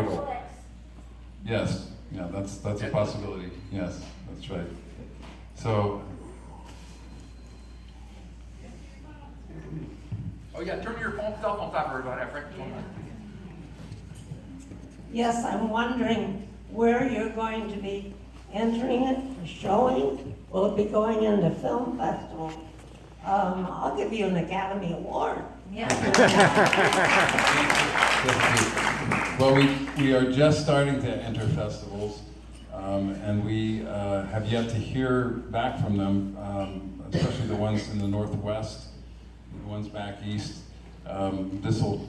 little. Yes, yeah, that's a possibility. Yes, that's right. So, Oh yeah, turn your cell phone off about that, Frank. Yes, I'm wondering where you're going to be entering it for showing. Will it be going into film festival? I'll give you an Academy Award. Yeah. well, we are just starting to enter festivals, and we have yet to hear back from them, especially the ones in the Northwest, the ones back east. This will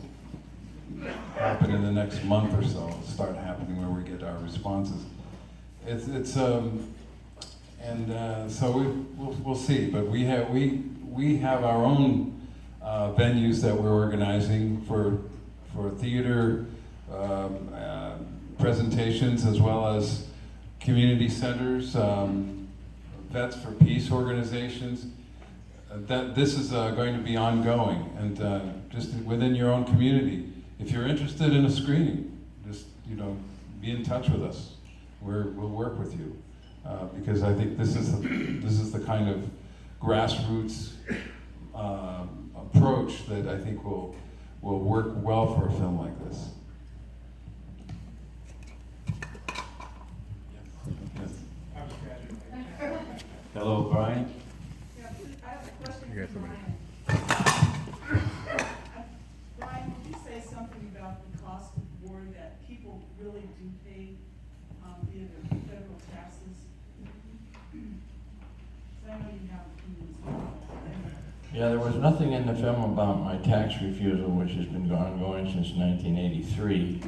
happen in the next month or so. It'll start happening where we get our responses. So we'll see. But we have our own venues that we're organizing for theater presentations, as well as community centers, Vets for Peace organizations. That this is going to be ongoing, and just within your own community. If you're interested in a screening, just be in touch with us. We'll work with you, because I think this is the kind of grassroots approach that I think will work well for a film like this. Yes. Hello, Brian. Yeah, I have a question You got for somebody. Brian. Brian, did you say something about the cost of war that people really do pay via their federal taxes? So I know you have opinions on that. Yeah, there was nothing in the film about my tax refusal, which has been ongoing since 1983.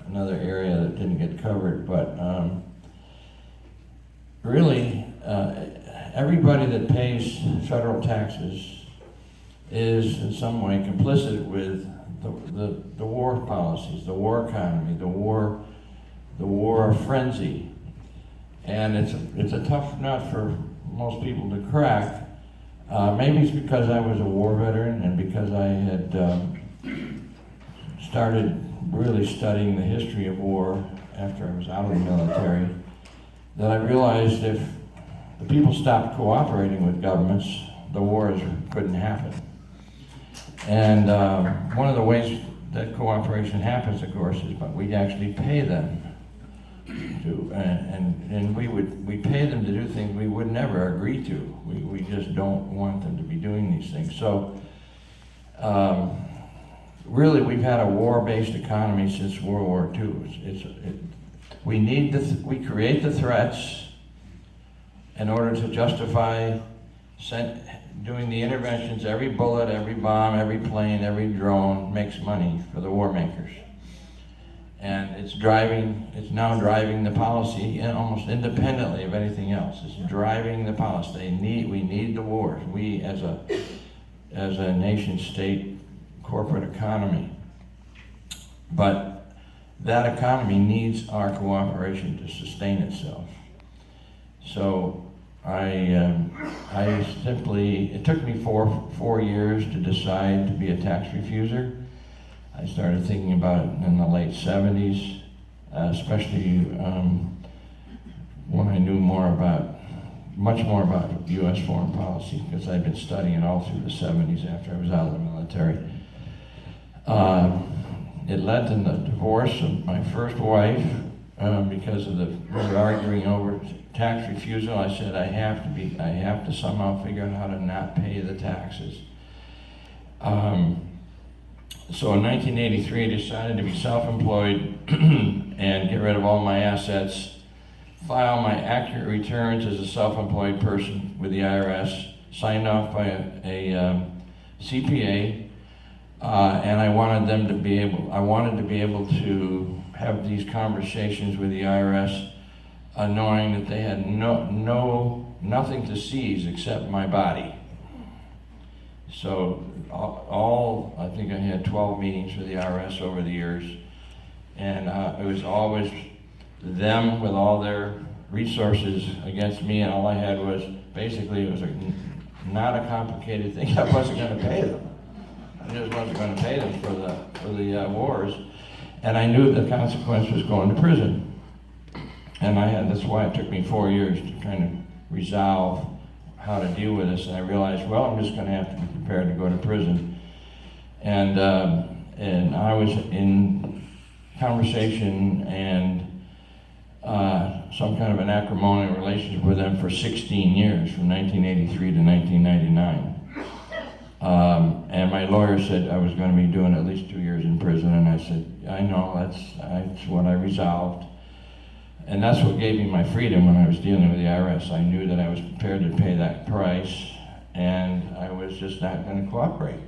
Another area that didn't get covered, but really, everybody that pays federal taxes is in some way complicit with the war policies, the war economy, the war frenzy. And it's a tough nut for most people to crack. Maybe it's because I was a war veteran and because I had started really studying the history of war after I was out of the military, that I realized if the people stopped cooperating with governments, the wars couldn't happen. And one of the ways that cooperation happens, of course, is but we actually pay them to, and we pay them to do things we would never agree to. We just don't want them to be doing these things. So really, we've had a war-based economy since World War II. We create the threats in order to justify doing the interventions. Every bullet, every bomb, every plane, every drone makes money for the war makers. And it's now driving the policy almost independently of anything else. It's driving the policy. We need the wars. We as a nation state corporate economy. But that economy needs our cooperation to sustain itself. So it took me four years to decide to be a tax refuser. I started thinking about it in the late 70s, especially when I knew much more about U.S. foreign policy, because I'd been studying it all through the 70s after I was out of the military. It led to the divorce of my first wife because we were arguing over tax refusal. I said I have to somehow figure out how to not pay the taxes. So in 1983, I decided to be self-employed and get rid of all my assets, file my accurate returns as a self-employed person with the IRS, signed off by a CPA, and I wanted to be able to have these conversations with the IRS, knowing that they had nothing to seize except my body. So I think I had 12 meetings with the IRS over the years, and it was always them with all their resources against me, and all I had was, basically, it was not a complicated thing. I wasn't going to pay them. going to pay them for the wars, and I knew the consequence was going to prison. And that's why it took me 4 years to kind of resolve how to deal with this. And I realized, well, I'm just going to have to be prepared to go to prison. And I was in conversation and some kind of an acrimonious relationship with them for 16 years, from 1983 to 1999. And my lawyer said I was going to be doing at least 2 years in prison, and I said, I know, that's what I resolved. And that's what gave me my freedom when I was dealing with the IRS. I knew that I was prepared to pay that price, and I was just not going to cooperate.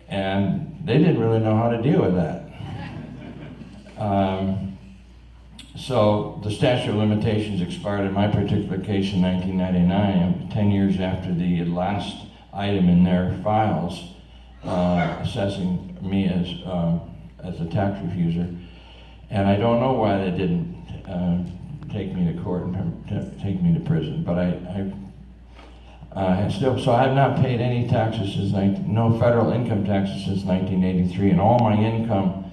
And they didn't really know how to deal with that. So the statute of limitations expired in my particular case in 1999, 10 years after the last item in their files assessing me as a tax refuser. And I don't know why they didn't take me to court and take me to prison, but so I have not paid any taxes since no federal income taxes since 1983, and all my income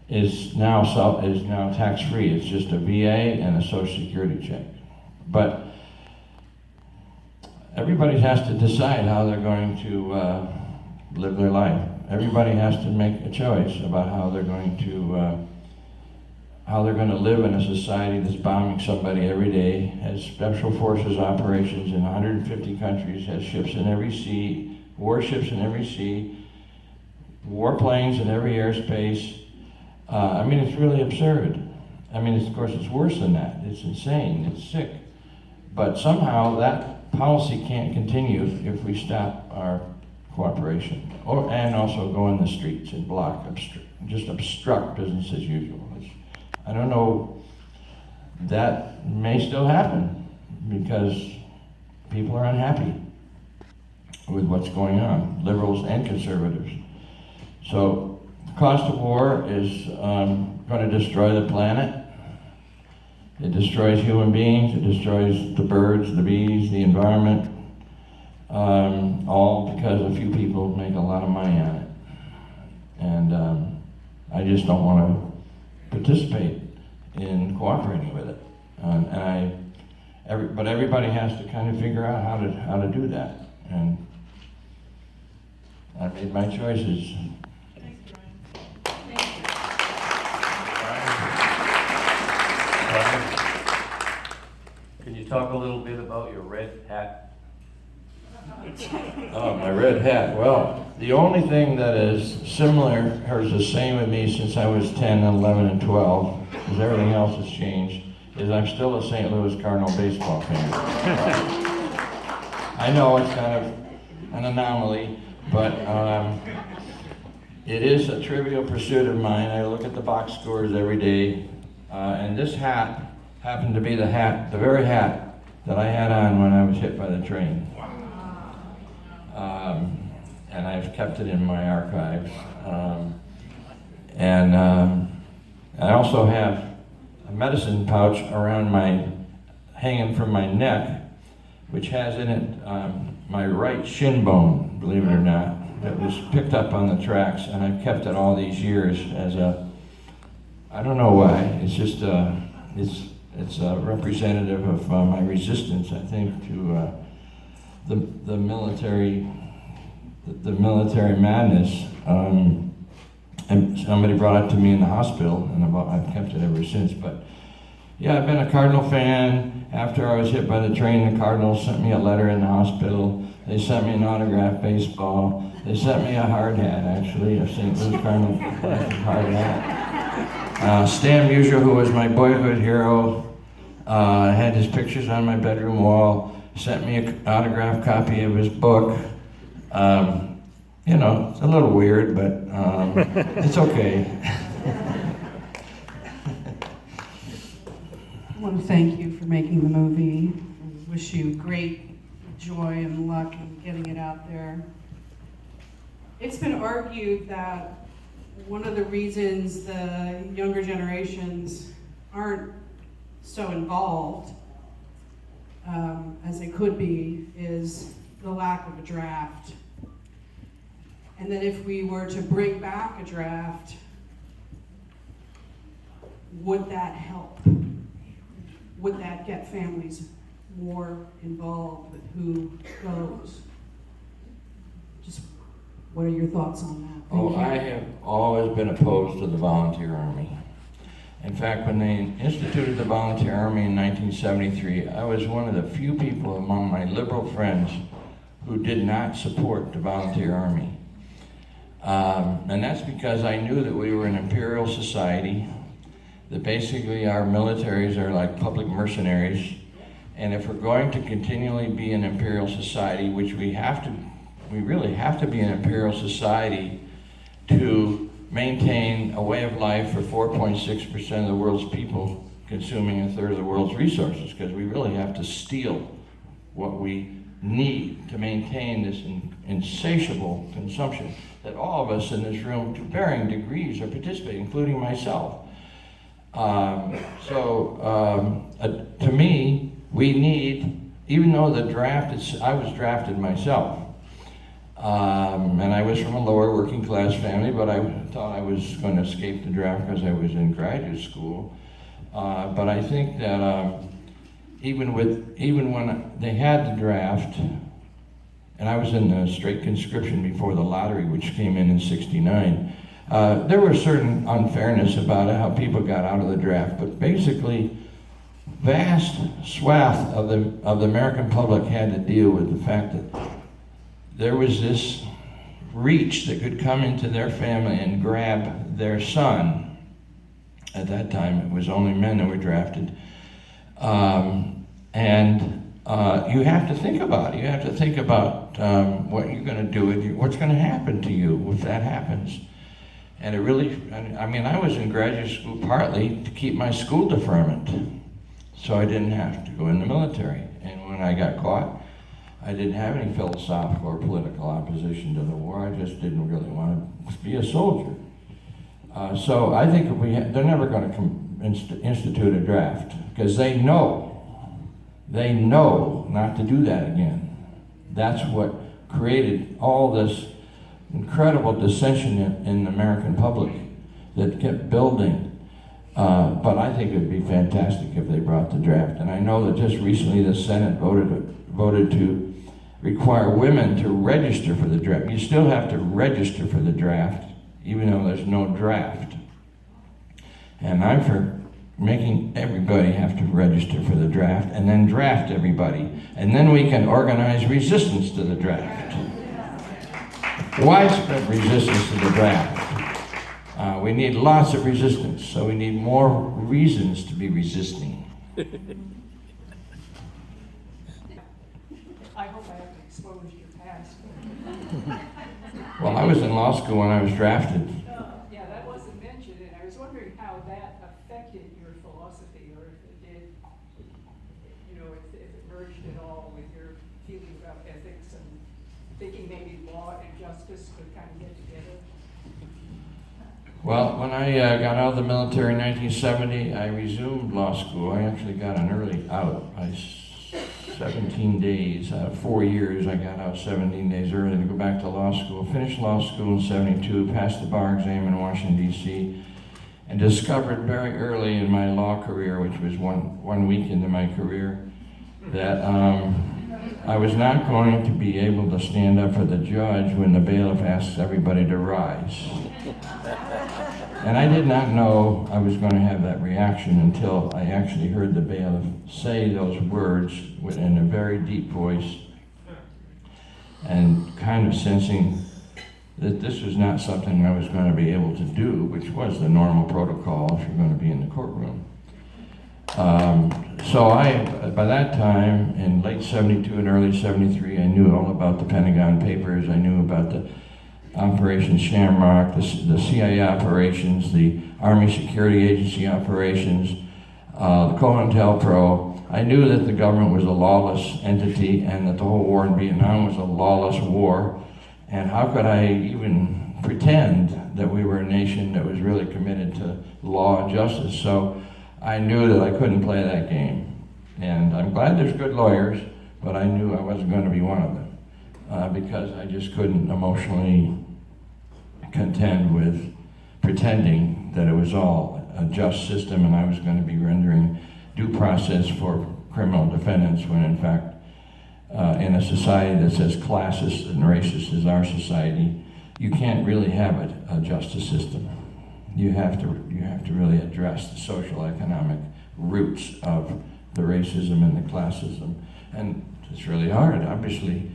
is now tax-free. It's just a VA and a Social Security check. But everybody has to decide how they're going to live their life. Everybody has to make a choice about how they're going to live in a society that's bombing somebody every day, has special forces operations in 150 countries, has ships in every sea, warships in every sea, warplanes in every airspace. I mean, it's really absurd. I mean, of course, it's worse than that. It's insane, it's sick. But somehow that policy can't continue if we stop our cooperation, and also go in the streets and just obstruct business as usual. I don't know, that may still happen because people are unhappy with what's going on, liberals and conservatives. So the cost of war is going to destroy the planet. It destroys human beings, it destroys the birds, the bees, the environment, all because a few people make a lot of money on it. And I just don't want to participate in cooperating with it, but everybody has to kind of figure out how to do that, and I made my choices. Thanks, Brian. Thank you. Can you talk a little bit about your red hat? Oh, my red hat. Well, the only thing that is similar or is the same with me since I was 10, 11, and 12, because everything else has changed, is I'm still a St. Louis Cardinal baseball fan. I know it's kind of an anomaly, but it is a trivial pursuit of mine. I look at the box scores every day, and this hat happened to be the very hat that I had on when I was hit by the train. And I've kept it in my archives. I also have a medicine pouch hanging from my neck, which has in it my right shin bone, believe it or not, that was picked up on the tracks, and I've kept it all these years as I don't know why, it's just, it's a representative of my resistance, I think, to the military madness, and somebody brought it to me in the hospital, and I've kept it ever since. But yeah, I've been a Cardinal fan. After I was hit by the train, the Cardinals sent me a letter in the hospital. They sent me an autographed baseball. They sent me a hard hat, actually, a St. Louis Cardinal hard hat. Stan Musial, who was my boyhood hero, had his pictures on my bedroom wall, sent me an autographed copy of his book. It's a little weird, but it's okay. I want to thank you for making the movie and wish you great joy and luck in getting it out there. It's been argued that one of the reasons the younger generations aren't so involved as they could be is the lack of a draft. And then if we were to bring back a draft, would that help? Would that get families more involved with who goes? Just, what are your thoughts on that? Thank Oh, you. I have always been opposed to the volunteer army. In fact, when they instituted the volunteer army in 1973, I was one of the few people among my liberal friends who did not support the volunteer army. And that's because I knew that we were an imperial society, that basically our militaries are like public mercenaries, and if we're going to continually be an imperial society, which we really have to be an imperial society to maintain a way of life for 4.6% of the world's people, consuming a third of the world's resources, because we really have to steal what we need to maintain this insatiable consumption that all of us in this room, to varying degrees, are participating, including myself. To me, we need, even though the draft is, I was drafted myself, and I was from a lower working class family, but I thought I was going to escape the draft because I was in graduate school. But I think that even when they had the draft, and I was in the straight conscription before the lottery, which came in '69, there was certain unfairness about it, how people got out of the draft, but basically, vast swath of the American public had to deal with the fact that there was this reach that could come into their family and grab their son. At that time, it was only men that were drafted. You have to think about it. You have to think about what you're going to do, and what's going to happen to you if that happens. And it really, I mean, I was in graduate school partly to keep my school deferment, so I didn't have to go in the military. And when I got caught, I didn't have any philosophical or political opposition to the war. I just didn't really want to be a soldier. So I think if they're never going to institute a draft, because they know not to do that again. That's what created all this incredible dissension in the American public that kept building. But I think it would be fantastic if they brought the draft. And I know that just recently the Senate voted to require women to register for the draft. You still have to register for the draft, even though there's no draft. And I'm for making everybody have to register for the draft and then draft everybody. And then we can organize resistance to the draft. Widespread resistance to the draft. We need lots of resistance, so we need more reasons to be resisting. I hope I haven't exposed your past. Well, I was in law school when I was drafted. Yeah, that wasn't mentioned, and I was wondering how that affected your philosophy, or if it did, you know, if it merged at all with your feeling about ethics and thinking maybe law and justice could kind of get together. Well, when I got out of the military in 1970, I resumed law school. I actually got an early out. 17 days, 4 years, I got out 17 days early to go back to law school. Finished law school in '72, passed the bar exam in Washington, D.C., and discovered very early in my law career, which was one week into my career, that I was not going to be able to stand up for the judge when the bailiff asks everybody to rise. And I did not know I was going to have that reaction until I actually heard the bailiff say those words in a very deep voice, and kind of sensing that this was not something I was going to be able to do, which was the normal protocol if you're going to be in the courtroom. So by that time, in late '72 and early '73, I knew all about the Pentagon Papers. I knew about the Operation Shamrock, the CIA operations, the Army Security Agency operations, the COINTELPRO. I knew that the government was a lawless entity and that the whole war in Vietnam was a lawless war. And how could I even pretend that we were a nation that was really committed to law and justice? So I knew that I couldn't play that game. And I'm glad there's good lawyers, but I knew I wasn't going to be one of them because I just couldn't emotionally contend with pretending that it was all a just system and I was going to be rendering due process for criminal defendants when in fact in a society that's as classist and racist as our society, you can't really have a justice system. You have to really address the social economic roots of the racism and the classism, and it's really hard, obviously.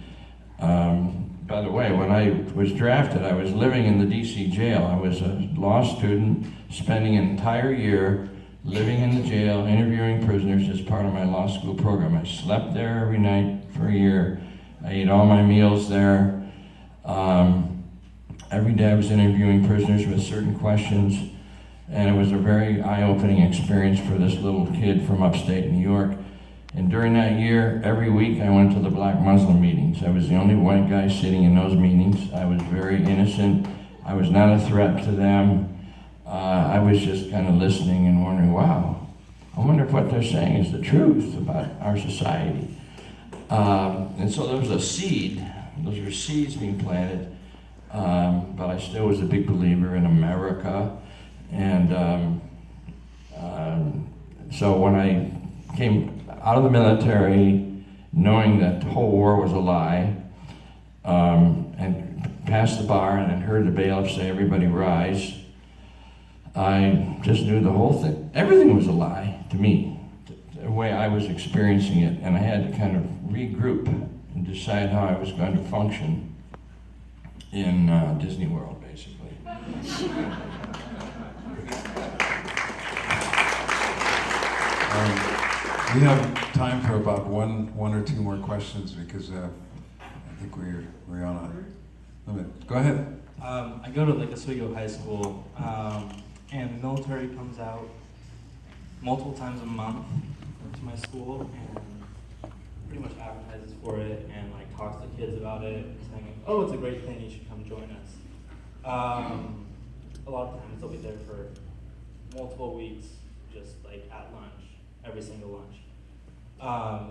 By the way, when I was drafted, I was living in the DC jail. I was a law student, spending an entire year living in the jail, interviewing prisoners as part of my law school program. I slept there every night for a year. I ate all my meals there. Every day I was interviewing prisoners with certain questions, and it was a very eye-opening experience for this little kid from upstate New York. And during that year, every week I went to the Black Muslim meetings. I was the only white guy sitting in those meetings. I was very innocent. I was not a threat to them. I was just kind of listening and wondering, wow, I wonder if what they're saying is the truth about our society. And so there was a seed. Those were seeds being planted. But I still was a big believer in America. And so when I came out of the military, knowing that the whole war was a lie, and passed the bar and heard the bailiff say, everybody rise, I just knew the whole thing, everything was a lie to me, the way I was experiencing it, and I had to kind of regroup and decide how I was going to function in Disney World, basically. We have time for about one or two more questions because I think we're on a limit. Go ahead. I go to like Oswego High School, and the military comes out multiple times a month to my school and pretty much advertises for it and like talks to kids about it, saying, "Oh, it's a great thing. You should come join us." A lot of times they'll be there for multiple weeks, just like at lunch, every single lunch.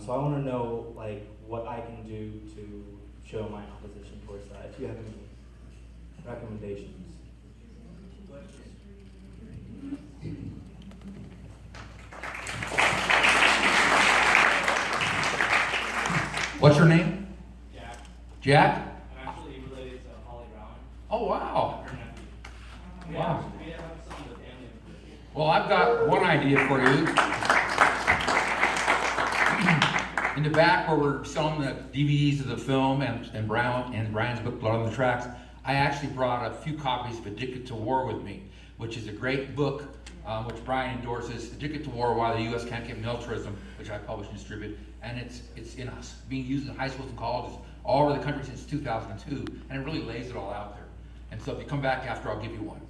So I want to know like what I can do to show my opposition towards that. If you have any recommendations. What's your name? Jack. Jack? I'm actually related to Holly Brown. Oh, wow. Her nephew. Wow. We have some of the family. Well, I've got one idea for you. In the back where we're selling the DVDs of the film and Brian's book, Blood on the Tracks, I actually brought a few copies of Addicted to War with me, which is a great book, which Brian endorses, Addicted to War, Why the U.S. Can't Get Militarism, which I publish and distribute, and it's in us, being used in high schools and colleges all over the country since 2002, and it really lays it all out there. And so if you come back after, I'll give you one.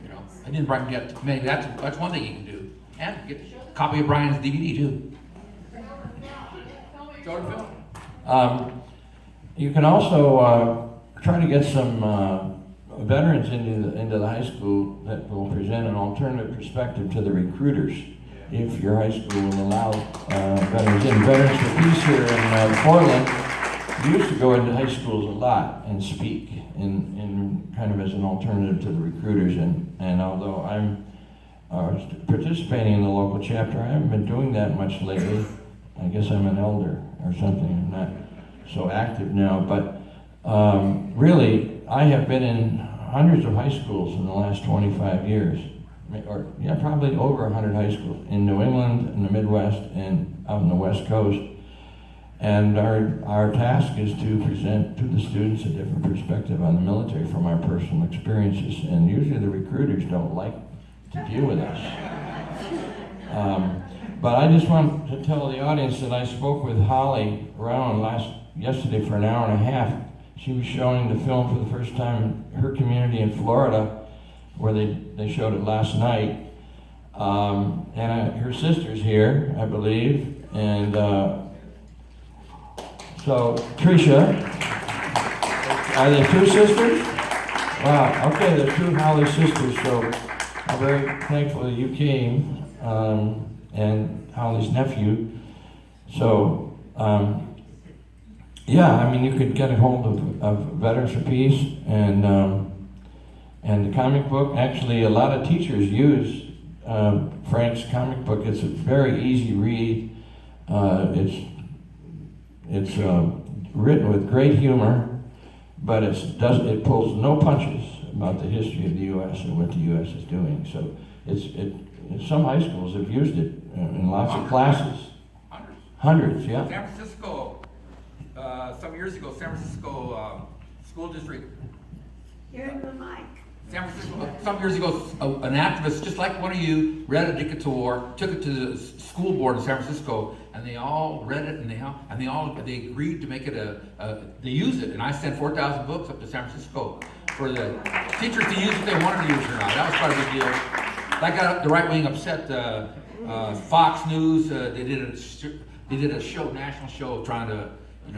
You know, I didn't Brian get maybe that's one thing you can do, and get a copy of Brian's DVD too. Show the film. You can also try to get some veterans into the high school that will present an alternative perspective to the recruiters. If your high school will allow veterans in. Veterans for Peace here in Portland, we used to go into high schools a lot and speak in kind of as an alternative to the recruiters. And although I'm participating in the local chapter, I haven't been doing that much lately. I guess I'm an elder or something. I'm not so active now, but really, I have been in hundreds of high schools in the last 25 years, or yeah, probably over 100 high schools in New England, in the Midwest, and out on the West Coast. And our task is to present to the students a different perspective on the military from our personal experiences. And usually the recruiters don't like to deal with us. But I just want to tell the audience that I spoke with Holly Brown yesterday for an hour and a half. She was showing the film for the first time in her community in Florida, where they showed it last night. And her sister's here, I believe. And so, Tricia, are there two sisters? Wow, okay, there's two Holly sisters, so I'm very thankful that you came, and Holly's nephew. So, yeah, I mean, you could get a hold of Veterans for Peace, and And the comic book, actually, a lot of teachers use Frank's comic book. It's a very easy read. It's written with great humor, but it pulls no punches about the history of the U.S. and what the U.S. is doing. So some high schools have used it in lots of classes. Hundreds, yeah. San Francisco, some years ago, San Francisco school district. You're in the mic. San Francisco, some years ago, an activist, just like one of you, read A Ticket to War, took it to the school board in San Francisco, and they all read it, and they agreed to make it they use it, and I sent 4,000 books up to San Francisco for the teachers to use if they wanted to use it or not. That was quite a big deal. That got the right wing upset. Fox News, they did a show, national show, trying to,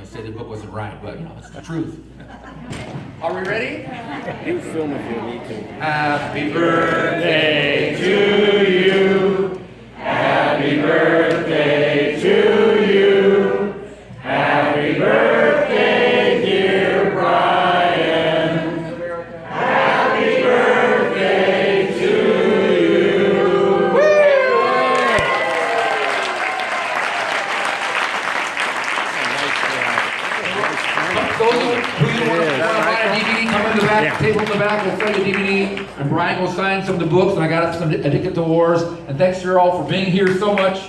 say the book wasn't right, but it's the truth. Are we ready? You film if you need to. Happy birthday to you. Happy birthday to you. Happy birthday, dear Brian. Happy birthday to you. Those who you want to buy a DVD, come in the back, table in the back, we'll sell you a DVD, and Brian will sign some of the books, and I got some A Ticket to Wars, and thanks to you all for being here so much.